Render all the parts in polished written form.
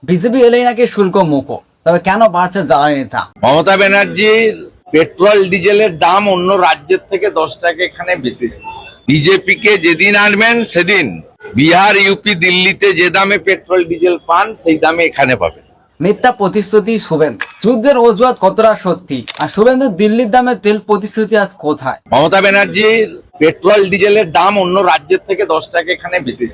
BJP এলেই নাকি শুল্ক মুকো, তবে কেন বাড়ছে জ্বালানি দাম? মমতা ব্যানার্জির পেট্রোল ডিজেলের দাম অন্য রাজ্যের থেকে 10 টাকা এখানে বেশি। বিজেপি কে যেদিন আনবেন সেদিন বিহার, ইউপি, দিল্লিতে যে দামে পেট্রোল ডিজেল পান সেই দামে এখানে পাবেন। মিথ্যা প্রতিশ্রুতি শুভেন্দু, যুদ্ধের অজুহাত কতটা সত্যি? আর শুভেন্দু দিল্লির দামে তেল প্রতিশ্রুতি আজ কোথায়? মমতা ব্যানার্জির পেট্রোল ডিজেলের দাম অন্য রাজ্যের থেকে 10 টাকা এখানে বেশি।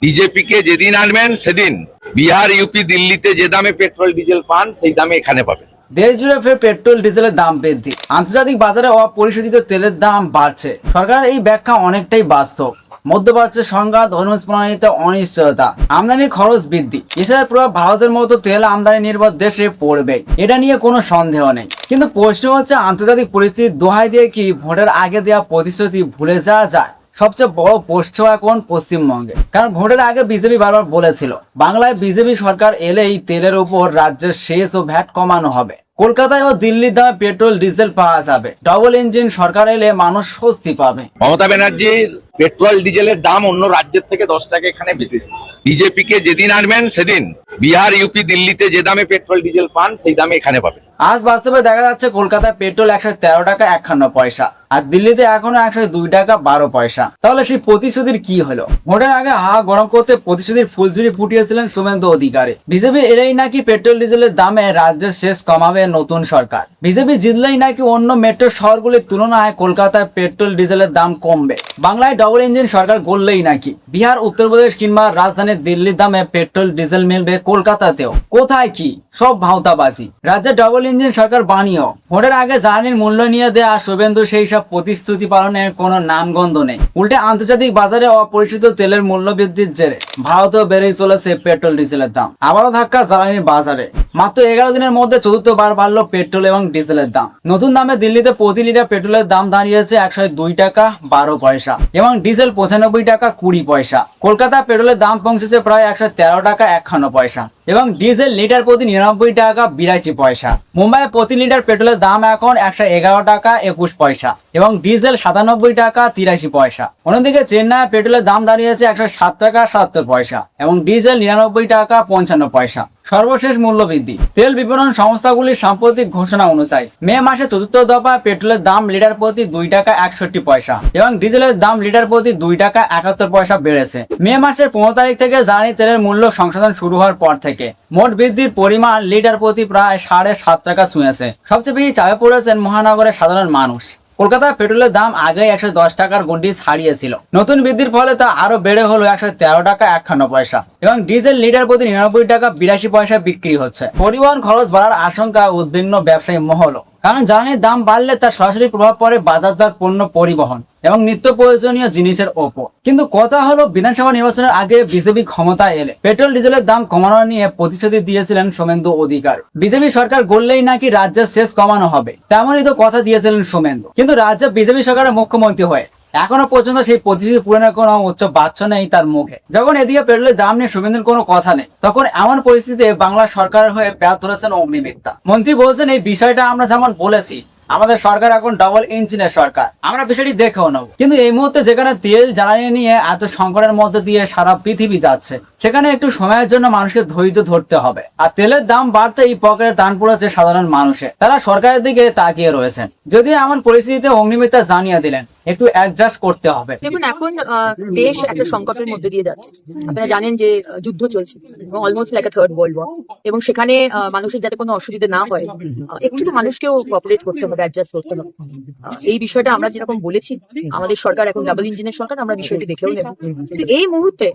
বিজেপি কে যেদিন আনবেন সেদিন বিহার, ইউপি, দিল্লিতে যে দামে পেট্রোল ডিজেল পান সেই দামে এখানে পাবেন। দেশ জুড়ে ফের পেট্রোল ডিজেলের দাম বৃদ্ধি, আন্তর্জাতিক বাজারে অপরিশোধিত তেলের দাম বাড়ছে। সরকারের এই ব্যাখ্যা অনেকটাই বাস্তব। মধ্যপ্রাচ্যের সংঘাত, হরমুজ প্রণালীতে অনিশ্চয়তা, আমদানির খরচ বৃদ্ধি, এসবের প্রভাব ভারতের মতো তেল আমদানি নির্ভর দেশে পড়বে, এটা নিয়ে কোনো সন্দেহ নেই। কিন্তু প্রশ্ন হচ্ছে, আন্তর্জাতিক পরিস্থিতির দোহাই দিয়ে কি ভোটের আগে দেওয়া প্রতিশ্রুতি ভুলে যাওয়া যায়? সবচেয়ে বড় প্রশ্ন এখন পশ্চিমবঙ্গে, কারণ ভোটের আগে বিজেপি বারবার বলেছিল বাংলায় বিজেপি সরকার এলেই তেলের উপর রাজ্যের সেস ও ভ্যাট কমানো হবে। কলকাতায় ও দিল্লির দামে পেট্রোল ডিজেল পাওয়া যাবে। ডবল ইঞ্জিন সরকার এলে মানুষ স্বস্তি পাবে। মমতা ব্যানার্জির পেট্রোল ডিজেলের দাম অন্য রাজ্যের থেকে 10 টাকা এখানে বেশি। বিজেপি কে যেদিন আনবেন সেদিন বিহার, ইউপি, দিল্লিতে যে দামে পেট্রোল ডিজেল পান সেই দামে এখানে পাবেন। আজ বাস্তবে দেখা যাচ্ছে কলকাতায় পেট্রোল 113 টাকা 51 পয়সা, আর দিল্লিতে এখনো 102 টাকা 12 পয়সা। তাহলে সেই প্রতিশ্রুতির কি হলো? ভোটের আগে হা গরম করতে প্রতিশ্রুতির ফুলঝুরি ফুটিয়েছিলেন শুভেন্দু অধিকারী। বিজেপি এলেই নাকি পেট্রোল ডিজেলের দামে রাজ্যের শেষ কমাবে নতুন সরকার। বিজেপি জিতলেই নাকি অন্য মেট্রো শহরগুলির তুলনায় কলকাতায় পেট্রোল ডিজেলের দাম কমবে। বাংলায় ডবল ইঞ্জিন সরকার গড়লেই নাকি বিহার, উত্তরপ্রদেশ কিংবা রাজধানী দিল্লির দামে পেট্রোল ডিজেল মিলবে কলকাতাতেও। কোথায় কি সব ভাওতাবাজি? রাজ্যে ডবল ইঞ্জিন সরকার বানিয়েও ভোটের আগে জ্বালানির মূল্য নিয়ে দেয়া শুভেন্দু সেই সব প্রতিশ্রুতি পালনের কোনো নামগন্ধ নেই। উল্টে আন্তর্জাতিক বাজারে অপরিচিত তেলের মূল্য বৃদ্ধির জেরে ভারতেও বেড়েই চলেছে পেট্রোল ডিজেলের দাম। আবারও ধাক্কা জ্বালানির বাজারে। মাত্র 11 দিনের মধ্যে চতুর্থবার বাড়লো পেট্রোল এবং ডিজেলের দাম। নতুন দামে দিল্লিতে প্রতি লিটার পেট্রোলের দাম দাঁড়িয়েছে 102 টাকা 12 পয়সা এবং ডিজেল 95 টাকা 20 পয়সা। কলকাতায় পেট্রোলের দাম পৌঁছেছে প্রায় 113 টাকা 51 পয়সা এবং ডিজেল লিটার প্রতি 99 টাকা 82 পয়সা। মুম্বাইয়ে প্রতি লিটার পেট্রোলের দাম এখন 111 টাকা 21 পয়সা এবং ডিজেল 97 টাকা 83 পয়সা। অন্যদিকে চেন্নাইয়ে পেট্রোলের দাম দাঁড়িয়েছে 107 টাকা 77 পয়সা এবং ডিজেল 99 টাকা 55 পয়সা। সর্বশেষ মূল্য বৃদ্ধি। তেল বিপণন সংস্থাগুলির সাম্প্রতিক ঘোষণা অনুযায়ী মে মাসে চতুর্থ দফায় পেট্রোলের দাম লিটার প্রতি 2 টাকা 61 পয়সা এবং ডিজেলের দাম লিটার প্রতি 2 টাকা 71 পয়সা বেড়েছে। মে মাসের 15 তারিখ থেকে জ্বালানি তেলের মূল্য সংশোধন শুরু হওয়ার পর থেকে মোট বৃদ্ধির পরিমাণ লিটার প্রতি প্রায় 7.5 টাকা ছুঁয়েছে। সবচেয়ে বেশি চাপে পড়েছেন মহানগরের সাধারণ মানুষ। কলকাতায় পেট্রোলের দাম আগে 110 টাকার গণ্ডি ছাড়িয়েছিল। নতুন বৃদ্ধির ফলে তা আরো বেড়ে হলো 113 টাকা 51 পয়সা এবং ডিজেল লিটার প্রতি 99 টাকা 82 পয়সা বিক্রি হচ্ছে। পরিবহন খরচ বাড়ার আশঙ্কা উদ্বিগ্ন ব্যবসায়ী মহল, কারণ জ্বালানির দাম বাড়লে তার সরাসরি প্রভাব পড়ে বাজারদর, পণ্য পরিবহন এবং নিত্য প্রয়োজনীয় জিনিসের ওপর। কিন্তু কথা হলো, বিধানসভা নির্বাচনের আগে বিজেপি ক্ষমতায় এলে পেট্রোল ডিজেলের দাম কমানো নিয়ে প্রতিশ্রুতি দিয়েছিলেন শুভেন্দু অধিকারী। বিজেপি সরকার গড়লেই নাকি রাজ্যের শেষ কমানো হবে, তেমনই তো কথা দিয়েছিলেন শুভেন্দু। কিন্তু রাজ্যে বিজেপি সরকারের মুখ্যমন্ত্রী হয়ে এখনো পর্যন্ত সেই প্রতিশ্রুতি পূরণের কোনো উচ্চ বাচ্চা নেই তার মুখে। যখন এদিকে পেট্রোলের দাম নিয়ে শুভেন্দুর কোনো কথা নেই, তখন এমন পরিস্থিতিতে বাংলা সরকারের হয়ে প্যাচ ধরেছেন অগ্নিমিত্রা। মন্ত্রী বলছেন, এই বিষয়টা আমরা যেমন বলেছি, আমাদের সরকার এখন ডবল ইঞ্জিনের সরকার, আমরা বিষয়টি দেখেও নেব। কিন্তু এই মুহূর্তে যেখানে তেল জ্বালানি নিয়ে এত সংকটের মধ্যে দিয়ে সারা পৃথিবী যাচ্ছে, সেখানে একটু সময়ের জন্য মানুষকে ধৈর্য ধরতে হবে। আর তেলের দাম বাড়তেই পকেটে টান পড়েছে সাধারণ মানুষের। তারা সরকারের দিকে তাকিয়ে রয়েছেন। যদিও এমন পরিস্থিতিতে অগ্নিমিত্রা জানিয়ে দিলেন একটু অ্যাডজাস্ট করতে হবে। দেখুন, এখন দেশ একটা সংকটের মধ্যে দিয়ে যাচ্ছে। আপনারা জানেন যে যুদ্ধ চলছে এবং almost like third world war, এবং সেখানে মানুষের যাতে কোনো অসুবিধা না হয়, একটু মানুষকেও কোঅপারেট করতে হবে, অ্যাডজাস্ট করতে হবে। এই বিষয়টা আমরা যেরকম বলেছি, আমাদের সরকার এখন ডাবল ইঞ্জিনের সরকার, আমরা বিষয়টি দেখেও নেব। কিন্তু এই মুহূর্তে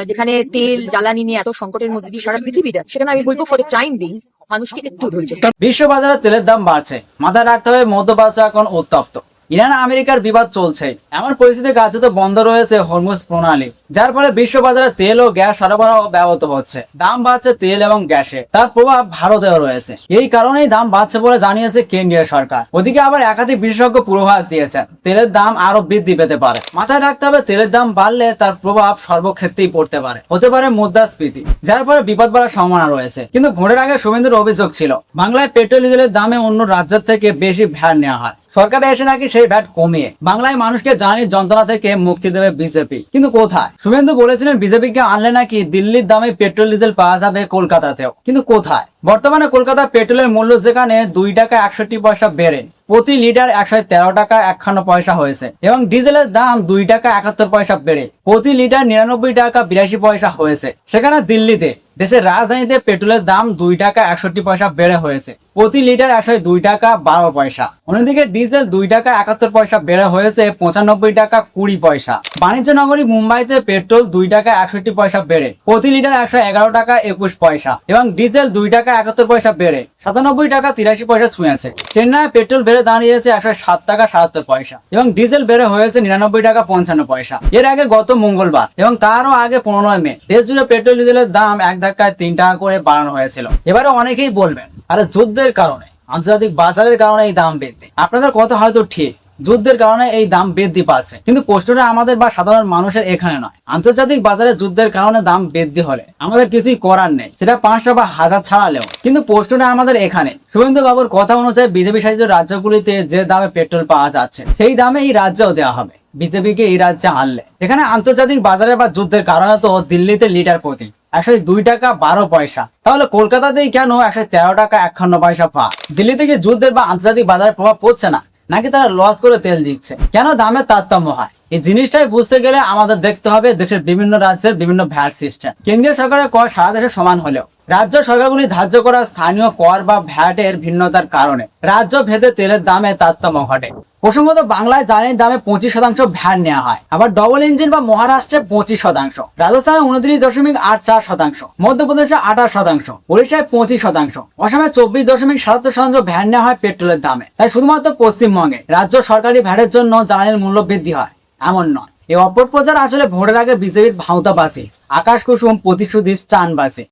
যেখানে তেল জ্বালানি নিয়ে এত সংকটের মধ্যে দিয়ে সারা পৃথিবী যাচ্ছে, সেখানে আমি বলবো ফর দ্য টাইম বিং মানুষকে একটু ধৈর্য। বিশ্ববাজারে তেলের দাম বাড়ছে, মাথায় রাখতে হবে মধ্যপ্রাচ্য এখন উত্তপ্ত। ইরান আমেরিকার বিবাদ চলছে। এমন পরিস্থিতি কার্যত বন্ধ রয়েছে হরমুজ প্রণালী, যার ফলে বিশ্ববাজারে তেল ও গ্যাস সরবরাহ ব্যাহত হচ্ছে। দাম বাড়ছে তেল এবং গ্যাসে, তার প্রভাব ভারতেও রয়েছে। এই কারণেই দাম বাড়ছে বলে জানিয়েছে কেন্দ্রীয় সরকার। ওদিকে আবার একাধিক বিশেষজ্ঞ পূর্বাভাস দিয়েছেন তেলের দাম আরো বৃদ্ধি পেতে পারে। মাথায় রাখতে হবে, তেলের দাম বাড়লে তার প্রভাব সর্বক্ষেত্রেই পড়তে পারে। হতে পারে মুদ্রাস্ফীতি, যার ফলে বিপদ বাড়ার সম্ভাবনা রয়েছে। কিন্তু ভোটের আগে শুভেন্দুর অভিযোগ ছিল বাংলায় পেট্রোল ডিজেলের দামে অন্য রাজ্যের থেকে বেশি ভ্যাট নেওয়া হয়। সরকার এসে নাকি সেই ভ্যাট কমিয়ে বাংলায় মানুষকে জ্বালানির যন্ত্রণা থেকে মুক্তি দেবে বিজেপি। কিন্তু কোথায়? শুভেন্দু বলেছিলেন বিজেপিকে আনলে নাকি দিল্লির দামে পেট্রোল ডিজেল পাওয়া যাবে কলকাতাতেও, কিন্তু কোথায়? বর্তমানে কলকাতার পেট্রোলের মূল্য যেখানে 2 টাকা 61 পয়সা বেড়ে প্রতি লিটার 113 টাকা 51 পয়সা হয়েছে এবং ডিজেলের দাম 2 টাকা 71 পয়সা বেড়ে প্রতি লিটার 99 টাকা 82 পয়সা হয়েছে, সেখানে দিল্লিতে দেশের রাজধানীতে পেট্রোলের দাম 2 টাকা 61 পয়সা বেড়ে হয়েছে প্রতি লিটার 102 টাকা 12 পয়সা। অন্যদিকে ডিজেল 2 টাকা 71 পয়সা বেড়ে হয়েছে 95 টাকা 20 পয়সা। বাণিজ্য নগরী মুম্বাইতে পেট্রোল 2 টাকা 61 পয়সা বেড়ে প্রতি লিটার 111 টাকা 21 পয়সা এবং ডিজেল 2 টাকা 71 পয়সা বেড়ে 97 টাকা 83 পয়সা ছুঁয়েছে। চেন্নাইয়ে পেট্রোল বেড়ে দাঁড়িয়েছে 107 টাকা 77 পয়সা এবং ডিজেল বেড়ে হয়েছে 99 টাকা 55 পয়সা। এর আগে গত মঙ্গলবার এবং তারও আগে 15 মে দেশ জুড়ে পেট্রোল ডিজেলের দাম এক ধাক্কায় 3 টাকা করে বাড়ানো হয়েছিল। এবারে অনেকেই বলবেন আরে যুদ্ধের কারণে, আন্তর্জাতিক বাজারের কারণে এই দাম বৃদ্ধি। আপনাদের কথা হয়তো ঠিক, যুদ্ধের কারণে এই দাম বৃদ্ধি পাচ্ছে, কিন্তু প্রশ্নটা আমাদের বা সাধারণ মানুষের এখানে নয়। আন্তর্জাতিক বাজারে যুদ্ধের কারণে দাম বৃদ্ধি হলে আমাদের কিছুই করার নেই, সেটা 500 বা 1000 ছাড়ালেও, কিন্তু প্রশ্নটা আমাদের এখানে। শুভেন্দু বাবুর কথা অনুযায়ী বিজেপি শাসিত রাজ্যগুলিতে যে দামে পেট্রোল পাওয়া যাচ্ছে সেই দামে এই রাজ্যেও দেওয়া হবে বিজেপিকে এই রাজ্যে আনলে। এখানে আন্তর্জাতিক বাজারে বা যুদ্ধের কারণে তো দিল্লিতে লিটার প্রতি 102 টাকা 12 পয়সা, তাহলে কলকাতাতেই কেন 113 টাকা 51 পয়সা পাওয়া? দিল্লি থেকে যুদ্ধের বা আন্তর্জাতিক বাজারে প্রভাব পড়ছে না, নাকি তারা লস করে তেল দিচ্ছে? কেন দামের তারতম্য হয়? এই জিনিসটাই বুঝতে গেলে আমাদের দেখতে হবে দেশের বিভিন্ন রাজ্যের বিভিন্ন ভ্যাট সিস্টেম। কেন্দ্রীয় সরকারের কর সারা দেশে সমান হলেও রাজ্য সরকারগুলি ধার্য করা স্থানীয় কর বা ভ্যাটের ভিন্নতার কারণে রাজ্য ভেদে তেলের দামে তারতম্য ঘটে। প্রসঙ্গত বাংলায় জ্বালানির দামে 25% ভ্যাট নেওয়া হয়, আবার ডবল ইঞ্জিন বা মহারাষ্ট্রে 25%, রাজস্থানে 29.84%, মধ্যপ্রদেশে 28%, উড়িষ্যায় 25%, অসমে 24.77% ভ্যাট নেওয়া হয় পেট্রোলের দামে। তাই শুধুমাত্র পশ্চিমবঙ্গে রাজ্য সরকারি ভ্যাটের জন্য জ্বালানির মূল্য বৃদ্ধি হয় এমন নয়। এই অপপ্রচার আসলে ভোটের আগে বিজেপির ভাঁওতাবাজি, আকাশ কুসুম প্রতিশ্রুতির চানবাজি।